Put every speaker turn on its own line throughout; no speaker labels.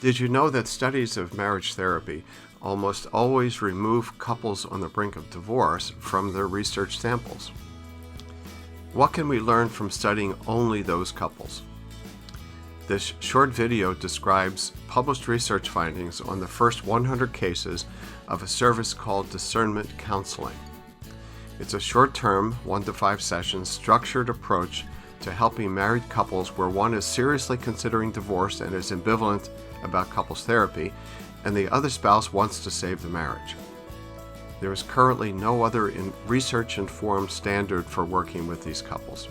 Did you know that studies of marriage therapy almost always remove couples on the brink of divorce from their research samples? What can we learn from studying only those couples? This short video describes published research findings on the first 100 cases of a service called discernment counseling. It's a short-term, 1 to 5 sessions, structured approach to helping married couples where one is seriously considering divorce and is ambivalent about couples therapy, and the other spouse wants to save the marriage. There is currently no other research-informed standard for working with these couples.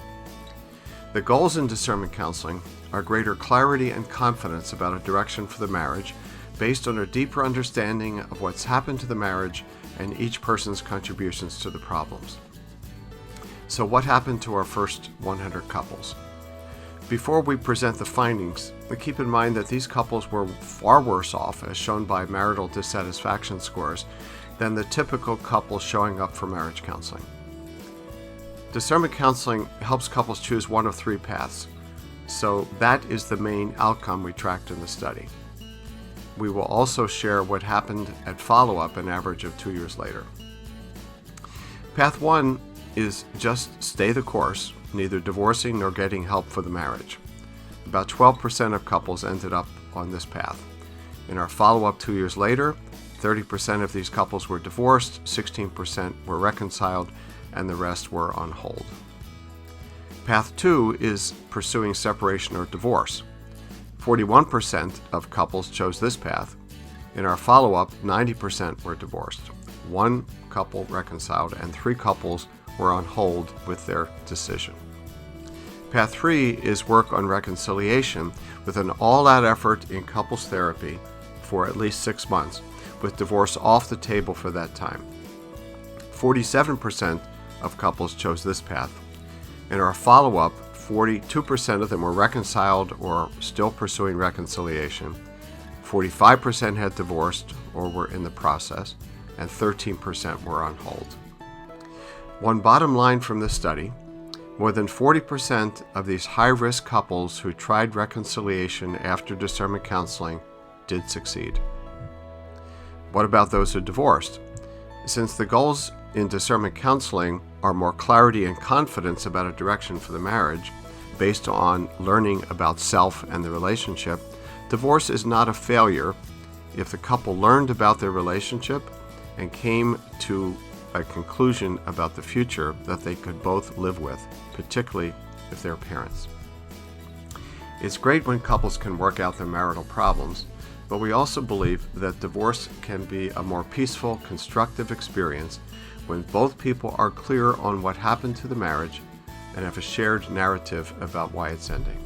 The goals in discernment counseling are greater clarity and confidence about a direction for the marriage based on a deeper understanding of what's happened to the marriage and each person's contributions to the problems. So what happened to our first 100 couples? Before we present the findings, keep in mind that these couples were far worse off, as shown by marital dissatisfaction scores, than the typical couple showing up for marriage counseling. Discernment counseling helps couples choose one of 3 paths, so that is the main outcome we tracked in the study. We will also share what happened at follow-up, an average of 2 years later. Path 1 is just stay the course, neither divorcing nor getting help for the marriage. About 12% of couples ended up on this path. In our follow-up 2 years later, 30% of these couples were divorced, 16% were reconciled, and the rest were on hold. Path 2 is pursuing separation or divorce. 41% of couples chose this path. In our follow-up, 90% were divorced. 1 couple reconciled, and 3 couples were on hold with their decision. Path 3 is work on reconciliation with an all-out effort in couples therapy for at least 6 months, with divorce off the table for that time. 47% of couples chose this path. In our follow-up, 42% of them were reconciled or still pursuing reconciliation. 45% had divorced or were in the process, and 13% were on hold. One bottom line from this study: more than 40% of these high-risk couples who tried reconciliation after discernment counseling did succeed. What about those who divorced? Since the goals in discernment counseling are more clarity and confidence about a direction for the marriage, based on learning about self and the relationship, divorce is not a failure if the couple learned about their relationship and came to a conclusion about the future that they could both live with, particularly if they're parents. It's great when couples can work out their marital problems, but we also believe that divorce can be a more peaceful, constructive experience when both people are clear on what happened to the marriage and have a shared narrative about why it's ending.